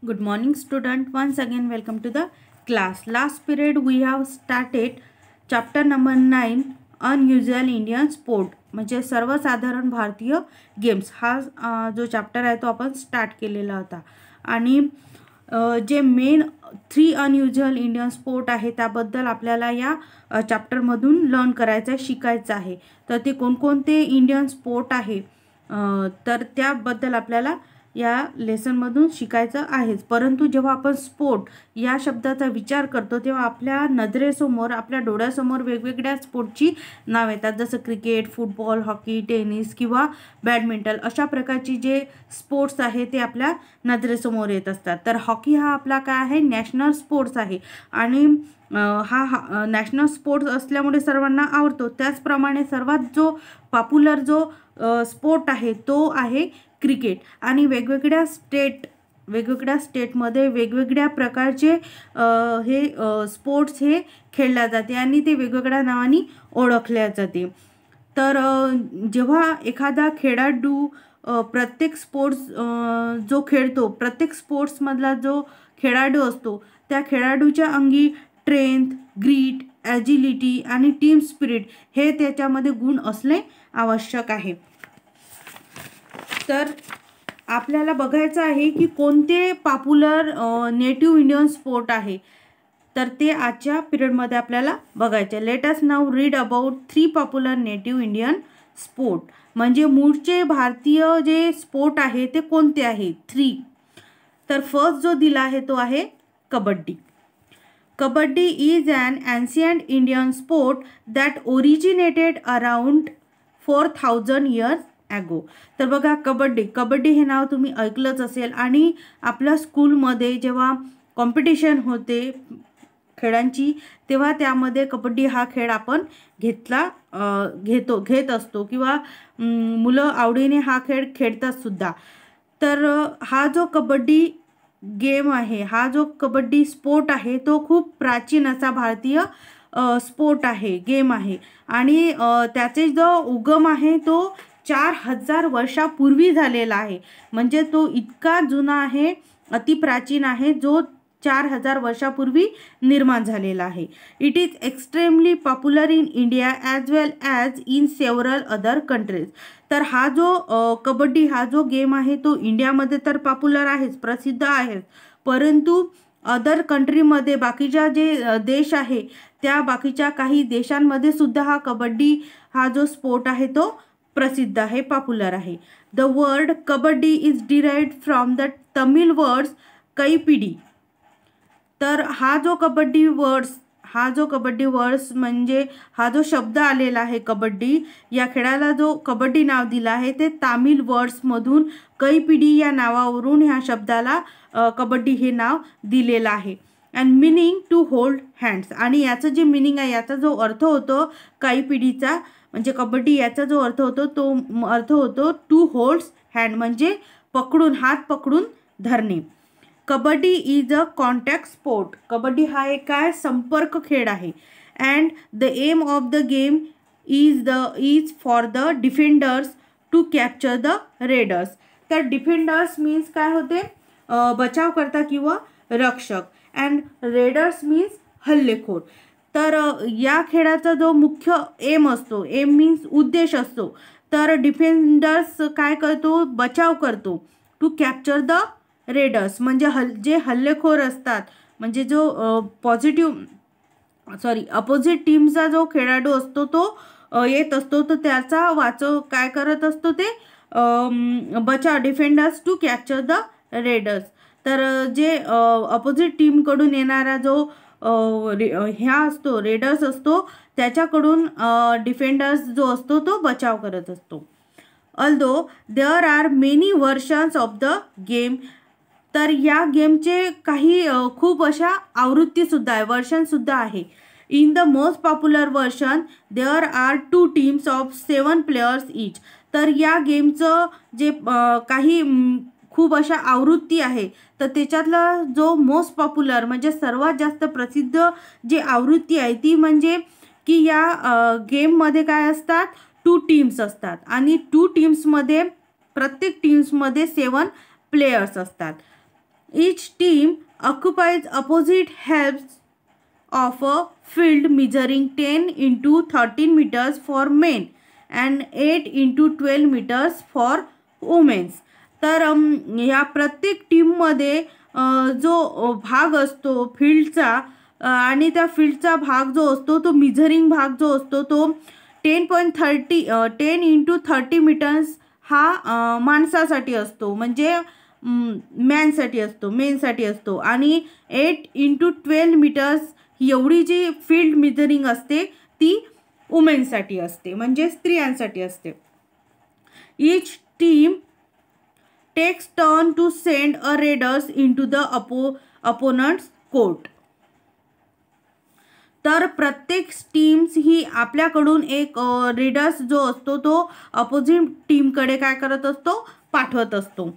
Good morning student. Once again welcome to the class. Last period we have started chapter number 9 unusual Indian sport म्हणजे सर्वसाधारण भारतीय games हा जो chapter आहे तो आपण स्टार्ट केलेला होता आणि जे मेन 3 अनयुज्युअल इंडियन स्पोर्ट आहे त्याबद्दल आपल्याला या चॅप्टरमधून लर्न करायचं आहे शिकायचं आहे. तर ते कोणकोणते इंडियन स्पोर्ट आहे तर त्याबद्दल आपल्याला या लेसनमधून शिकायचं आहेच. परंतु जेव्हा आपण स्पोर्ट या शब्दाचा विचार करतो तेव्हा आपल्या नजरेसमोर आपल्या डोळ्यासमोर वेगवेगळ्या स्पोर्टची नाव येतात, जसं क्रिकेट, फुटबॉल, हॉकी, टेनिस किंवा बॅडमिंटन अशा प्रकारची जे स्पोर्ट्स आहे ते आपल्या नजरेसमोर येत असतात. तर हॉकी हा आपला काय आहे, नॅशनल स्पोर्ट्स आहे आणि हा नॅशनल स्पोर्ट्स असल्यामुळे सर्वांना आवडतो. त्याचप्रमाणे सर्वात जो पॉप्युलर जो स्पोर्ट आहे तो आहे क्रिकेट आणि वेगवेगळ्या स्टेटमध्ये वेगवेगळ्या प्रकारचे हे स्पोर्ट्स हे खेळल्या जाते आणि ते वेगवेगळ्या नावाने ओळखल्या जाते. तर जेव्हा एखादा खेळाडू प्रत्येक स्पोर्ट्स जो खेळतो प्रत्येक स्पोर्ट्समधला जो खेळाडू असतो त्या खेळाडूच्या अंगी स्ट्रेंथ, ग्रीट, ॲजिलिटी आणि टीम स्पिरिट हे त्याच्यामध्ये गुण असणे आवश्यक आहे. तर आपल्याला बघायचं आहे की कोणते पॉप्युलर नेटिव्ह इंडियन स्पोर्ट आहे तर ते आजच्या पिरियडमध्ये आपल्याला बघायचे. Let us now read about 3 popular native Indian sport म्हणजे मूळचे भारतीय जे स्पोर्ट आहे ते कोणते आहे 3. तर फर्स्ट जो दिला आहे तो आहे kabaddi. Kabaddi is an ancient Indian sport that originated around 4000 years ago. तर बघा कबड्डी हे नाव तुम्ही ऐकलंच असेल आणि आपल्या स्कूलमध्ये जेव्हा कॉम्पिटिशन होते खेळांची तेव्हा त्यामध्ये कबड्डी हा खेळ आपण घेत असतो किंवा मुलं आवडीने हा खेळ खेळतात सुद्धा. तर हा जो कबड्डी गेम आहे, हा जो कबड्डी स्पोर्ट आहे तो खूप प्राचीन असा भारतीय स्पोर्ट आहे, गेम आहे आणि त्याचे जो उगम आहे तो 4000 वर्षापूर्वी झालेला आहे. म्हणजे तो इतका जुना आहे, अतिप्राचीन आहे, जो 4000 वर्षापूर्वी निर्माण झालेला आहे. It is extremely popular in India as well as in several other countries. तर हा जो कबड्डी हा जो गेम आहे तो इंडियामध्ये तर पॉप्युलर आहेच, प्रसिद्ध आहे, परंतु अदर कंट्रीमध्ये बाकीच्या जे देश आहे त्या बाकीच्या काही देशांमध्ये सुद्धा हा कबड्डी हा जो स्पोर्ट आहे तो प्रसिद्ध आहे, पॉप्युलर आहे. The word kabaddi is derived from the Tamil words kaipidi. तर हा जो कबड्डी वर्ड्स म्हणजे हा जो शब्द आलेला आहे कबड्डी, या खेळाला जो कबड्डी नाव दिलं आहे ते तामिळ वर्ड्समधून कैपिडी या नावावरून ह्या शब्दाला कबड्डी हे नाव दिलेलं आहे. And meaning to hold hands. आणि याचं जे मिनिंग आहे, याचा जो अर्थ होतो कैपिडीचा म्हणजे कबड्डी, याचा जो अर्थ होतो तो अर्थ होतो टू होल्ड्स हँड म्हणजे हात पकडून धरणे. Kabaddi is a contact sport. Kabaddi हा एक काय संपर्क खेळ आहे. And the aim of the game is for the defenders to capture the raiders. तर डिफेंडर्स मीन्स काय होते, बचावकर्ता किंवा रक्षक, अँड रेडर्स मीन्स हल्लेखोर. तर या खेळाचा जो मुख्य एम मीन्स उद्देश असतो. तर डिफेंडर्स काय करतो, बचाव करतो. टू कॅप्चर द रेडर्स म्हणजे जे हल्लेखोर असतात म्हणजे जो अपोजिट टीमचा जो खेळाडू असतो तो येत असतो तर त्याचा काय करत असतो ते बचाव, defenders to capture the raiders. तर जे अपोजिट टीमकडून येणारा जो रेडर्स असतो त्याच्याकडून डिफेंडर्स जो असतो तो बचाव करत असतो. Although there are many versions of the game. तर या गेमचे काही खूप अशा आवृत्तीसुद्धा आहे, वर्षनसुद्धा आहे. In the most popular version there are 2 teams of 7 players each. तर या गेमचं जे काही खूप अशा आवृत्ती आहे तर त्याच्यातला जो मोस्ट पॉप्युलर म्हणजे सर्वात जास्त प्रसिद्ध जी आवृत्ती आहे ती म्हणजे की या गेममध्ये काय असतात, 2 टीम्स असतात आणि 2 टीम्समध्ये प्रत्येक टीम्समध्ये 7 players असतात. Each team occupies opposite halves of a field measuring 10 into 13 meters for men and 8 into 12 meters for women. तर या प्रत्येक टीममध्ये जो भाग असतो फील्डचा आणि त्या फील्डचा भाग जो असतो तो मेजरिंग भाग जो असतो तो 10 into 30 मीटर्स हा माणसासाठी असतो, म्हणजे मेनसाठी असतो आणि 8 into 12 मीटर्स एवढी जी फील्ड मेजरिंग असते ती वुमेन्ससाठी असते, म्हणजे स्त्रियांसाठी असते. Each team takes turn to send a raiders into the opponents court. तर प्रत्येक टीम्स ही आपल्याकडून एक रेडर्स जो असतो तो अपोजिट टीमकडे काय करत असतो, पाठवत असतो.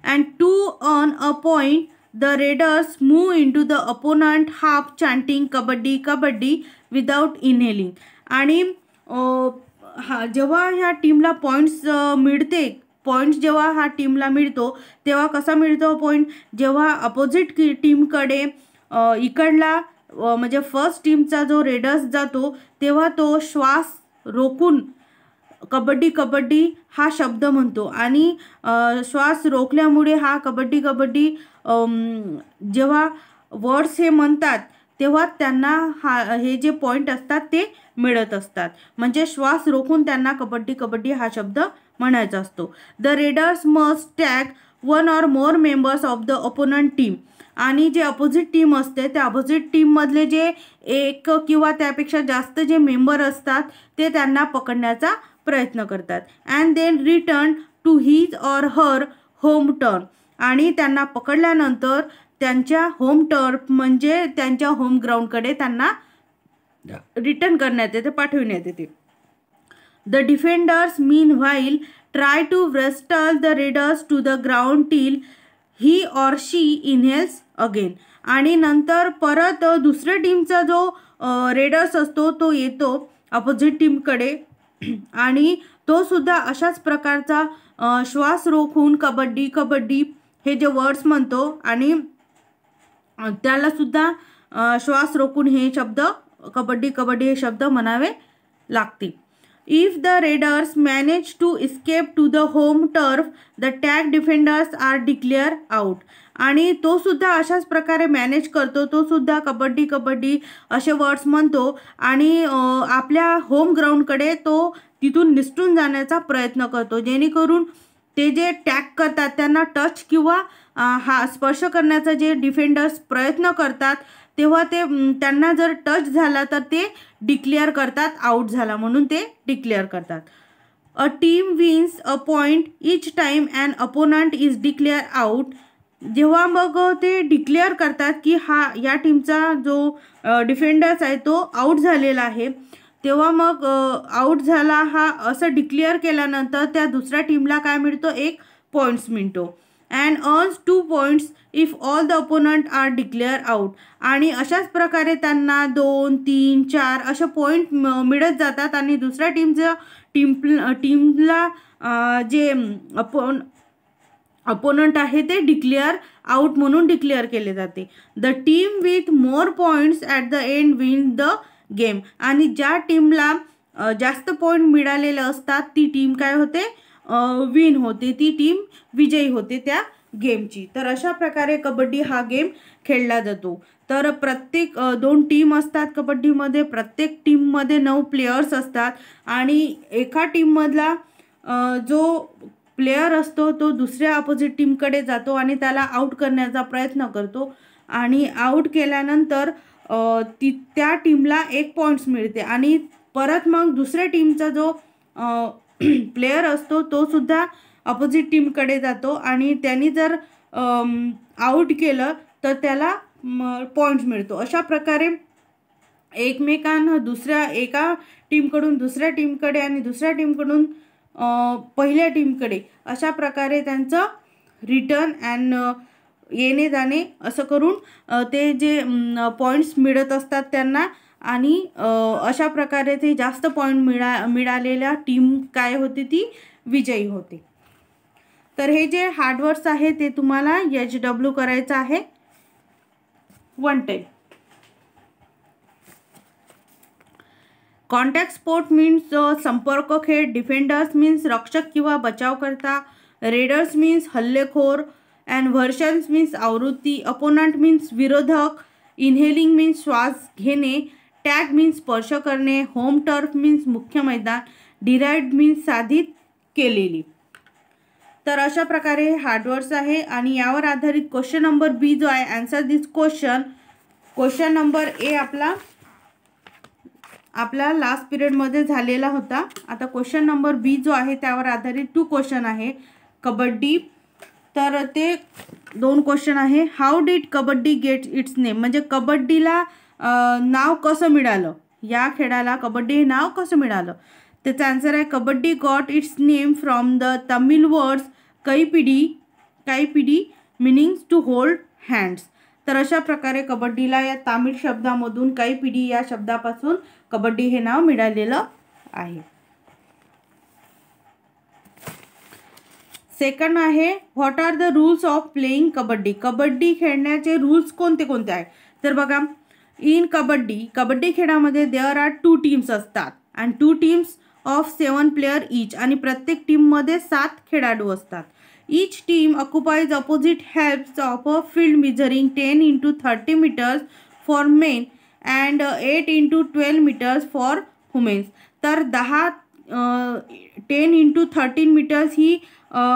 And to earn a point the raiders move into the opponent half chanting kabaddi kabaddi without inhaling. आणि जेव्हा ह्या टीमला पॉईंट्स जेव्हा ह्या टीमला मिळतो तेव्हा कसा मिळतो पॉईंट, जेव्हा अपोजिट टीमकडे इकडला म्हणजे फर्स्ट टीमचा जो रेडर्स जातो तेव्हा तो श्वास रोखून कबड्डी कबड्डी हा शब्द म्हणतो आणि श्वास रोखल्यामुळे हा कबड्डी कबड्डी जेव्हा वर्ड्स हे म्हणतात तेव्हा त्यांना हे जे पॉईंट असतात ते मिळत असतात, म्हणजे श्वास रोखून त्यांना कबड्डी कबड्डी हा शब्द म्हणायचा असतो. The raiders must tag one or more members of the opponent team. आणि जे अपोजिट टीम असते त्या अपोजिट टीममधले जे एक किंवा त्यापेक्षा जास्त जे मेंबर असतात ते त्यांना पकडण्याचा प्रयत्न करतात. And then return to his or her home turn. आणि त्यांना पकडल्यानंतर त्यांच्या होम टर्फ म्हणजे त्यांच्या होम ग्राउंडकडे त्यांना रिटर्न करण्यात येते, पाठविण्यात येते. The defenders meanwhile try to wrestle the raiders to the ground till he or she inhales again. आणि नंतर परत दुसऱ्या टीमचा जो रेडर्स असतो तो येतो अपोजिट टीमकडे आणि तो सुद्धा अशाच प्रकारचा श्वास रोखून कबड्डी कबड्डी हे जे वर्ड्स म्हणतो आणि त्याला सुद्धा श्वास रोखून हे शब्द कबड्डी कबड्डी हे शब्द म्हणावे लागतील. If the raiders manage to escape to the home turf, the tag defenders are declared out. आणि तो सुद्धा अशाच प्रकारे मॅनेज करतो, तो सुद्धा कबड्डी कबड्डी असे वर्ड्स म्हणतो आणि आपल्या होम ग्राउंडकडे तो तिथून निसटून जाण्याचा प्रयत्न करतो, जेणेकरून ते जे टॅग करतात त्यांना टच किंवा हा स्पर्श करण्याचा जे डिफेंडर्स प्रयत्न करतात तेव्हा ते त्यांना जर टच झाला तर ते डिक्लेअर करतात आउट झाला म्हणून ते डिक्लेअर करतात. A team wins a point each time and opponent is declare out. जेव्हा मग ते डिक्लेअर करतात की या टीमचा जो डिफेंडर्स आहे तो आउट झालेला आहे, तेव्हा मग आउट झाला हा असं डिक्लेअर केल्यानंतर त्या दुसऱ्या टीमला काय मिळतो, एक पॉईंट्स मिळतो. And earns 2 points if all the opponent are declare out. आणि अशाच प्रकारे त्यांना 2, 3, 4 असे पॉईंट मिळत जातात आणि दुसऱ्या टीमला जे अपोनंट आहे ते डिक्लेअर आउट म्हणून डिक्लेअर केले जाते. The team with more points at the end win the game. आणि ज्या टीमला जास्त पॉईंट मिळालेले असतात ती टीम काय होते, विन होते, ती टीम विजयी होते त्या गेमची. तर अशा प्रकारे कबड्डी हा गेम खेळला जातो. तर प्रत्येक 2 टीम असतात कबड्डीमध्ये, प्रत्येक टीममध्ये 9 प्लेयर्स असतात आणि एका टीममधला जो प्लेयर असतो तो दुसऱ्या अपोजिट टीमकडे जातो आणि त्याला आउट करण्याचा प्रयत्न करतो आणि आउट केल्यानंतर त्या टीमला 1 पॉईंट्स मिळते आणि परत मग दुसऱ्या टीमचा जो प्लेयर असतो तो सुद्धा अपोजिट टीमकडे जातो आणि त्यांनी जर आउट केलं तर त्याला पॉईंट्स मिळतो. अशा प्रकारे एकमेकांना एका टीमकडून दुसऱ्या टीमकडे आणि दुसऱ्या टीमकडून पहिल्या टीमकडे अशा प्रकारे त्यांचं रिटर्न अँड येणे जाणे असं करून ते जे पॉईंट्स मिळत असतात त्यांना आणि अशा प्रकारे ते जास्त पॉईंट मिळालेल्या टीम काय होते ती विजयी होते. तर हे जे हार्डवर्ड्स आहे ते तुम्हाला HW करायचं आहे 1 टाइम. कॉन्टॅक्ट स्पोर्ट मीन्स संपर्क खेळ. डिफेंडर्स मीन्स रक्षक किंवा बचावकर्ता. रेडर्स मीन्स हल्लेखोर. अँड व्हर्शन्स मीन्स आवृत्ती. अपोनंट मीन्स विरोधक. इनहेलिंग मीन्स श्वास घेणे. टॅग मीन्स स्पर्श करणे. होम टर्फ मीन्स मुख्य मैदान. डिराइव्ड मीन्स साधित केलेली. तर अशा प्रकारे हार्डवर्ड्स आहे आणि यावर आधारित क्वेश्चन नंबर बी जो आहे, answer this question. Question number A आपला लास्ट पिरियडमध्ये झालेला होता. आता क्वेश्चन नंबर बी जो आहे त्यावर आधारित 2 क्वेश्चन आहे. कबड्डी, तर ते 2 क्वेश्चन आहे. How did kabaddi get its name, म्हणजे कबड्डीला नाव कसं मिळालं, या खेळाला कबड्डी हे नाव कसं मिळालं. त्याचा आन्सर आहे kabaddi got its name from the Tamil words kaipidi meanings to hold hands. तर अशा प्रकारे कबड्डीला या तामिळ शब्दामधून कैपिडी या शब्दापासून कबड्डी हे नाव मिळालेलं आहे. सेकंड आहे what are the rules of playing kabaddi. Kabaddi खेळण्याचे रूल्स कोणते कोणते आहेत. तर बघा, इन कबड्डी खेळामध्ये देअर आर 2 टीम्स असतात and 2 teams of 7 player each, आणि प्रत्येक टीममध्ये 7 खेळाडू असतात. Each team occupies opposite halves of a field measuring 10 into 30 meters for men and 8 into 12 meters for women's. तर 10 into 13 meters ही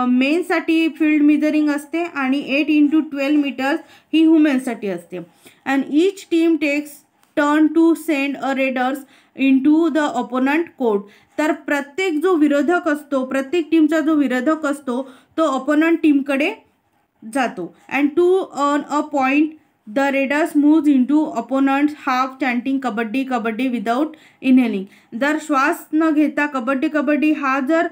मेन्ससाठी फील्ड मेजरिंग असते आणि 8 into 12 meters ही वुमेन्ससाठी असते. And each team takes turn to send a readers into the opponent court. तर प्रत्येक जो विरोधक असतो, प्रत्येक टीमचा जो विरोधक असतो तो ओपोनंट टीमकडे जातो. And to earn a point the raiders moves into opponents half chanting kabaddi kabaddi without inhaling. जर श्वास न घेता कबड्डी कबड्डी हा जर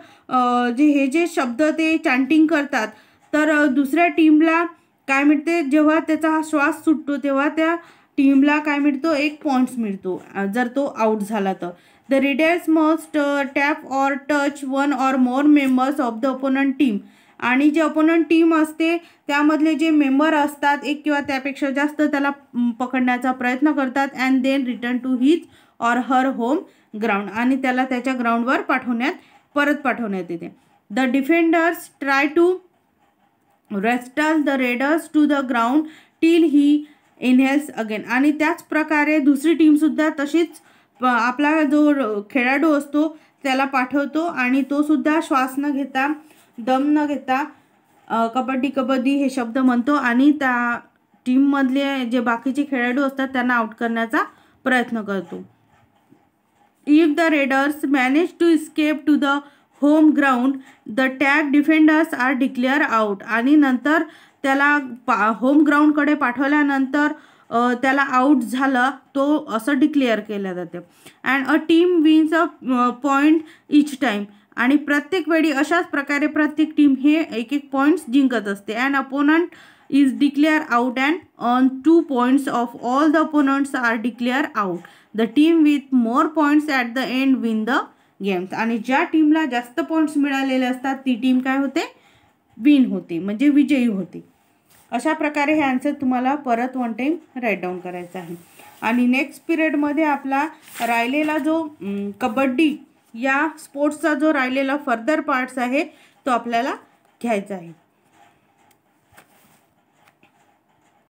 हे जे शब्द ते चॅन्टिंग करतात तर दुसऱ्या टीमला काय मिळते, जेव्हा त्याचा हा श्वास सुटतो तेव्हा त्या टीमला काय मिळतो, 1 पॉईंट्स मिळतो जर तो आउट झाला तर. The raiders must tap or touch 1 or more members of the opponent team. आणि जे ओपोनंट टीम असते त्यामधले जे मेंबर असतात 1 किंवा त्यापेक्षा जास्त त्याला पकडण्याचा प्रयत्न करतात. And then return to his or her home ground, आणि त्याला त्याच्या ग्राउंडवर परत पाठवण्यात येते. The defenders try to wrestle the raiders to the ground till he inhales again. आणि त्याच प्रकारे दुसरी टीमसुद्धा तशीच आपला जो खेळाडू असतो त्याला पाठवतो आणि तो सुद्धा श्वास न घेता, दम न घेता कबड्डी कबड्डी हे शब्द म्हणतो आणि त्या टीममधले जे बाकीचे खेळाडू असतात त्यांना आउट करण्याचा प्रयत्न करतो. If the raiders manage to escape to the home ground the tag defenders are declare out. आणि नंतर त्याला होम ग्राउंडकडे पाठवल्यानंतर त्याला आउट झाला तो असं डिक्लेअर केलं जाते. And a team wins a point each time. आणि प्रत्येक वेळी अशाच प्रकारे प्रत्येक टीम हे 1 पॉईंट्स जिंकत असते. And opponent is declare out and on 2 points of all the opponents are declare out. The team with more points at the end win the games. आणि ज्या टीमला जास्त पॉईंट्स मिळालेले असतात ती टीम काय होते, विन होते, म्हणजे विजयी होते. अशा प्रकारे हे आन्सर तुम्हाला परत 1 टाइम राईट डाऊन करायचं आहे. आणि नेक्स्ट पिरियडमध्ये आपला राहिलेला जो कबड्डी या स्पोर्ट्सचा जो राहिलेला फर्दर पार्ट्स आहे तो आपल्याला घ्यायचा आहे.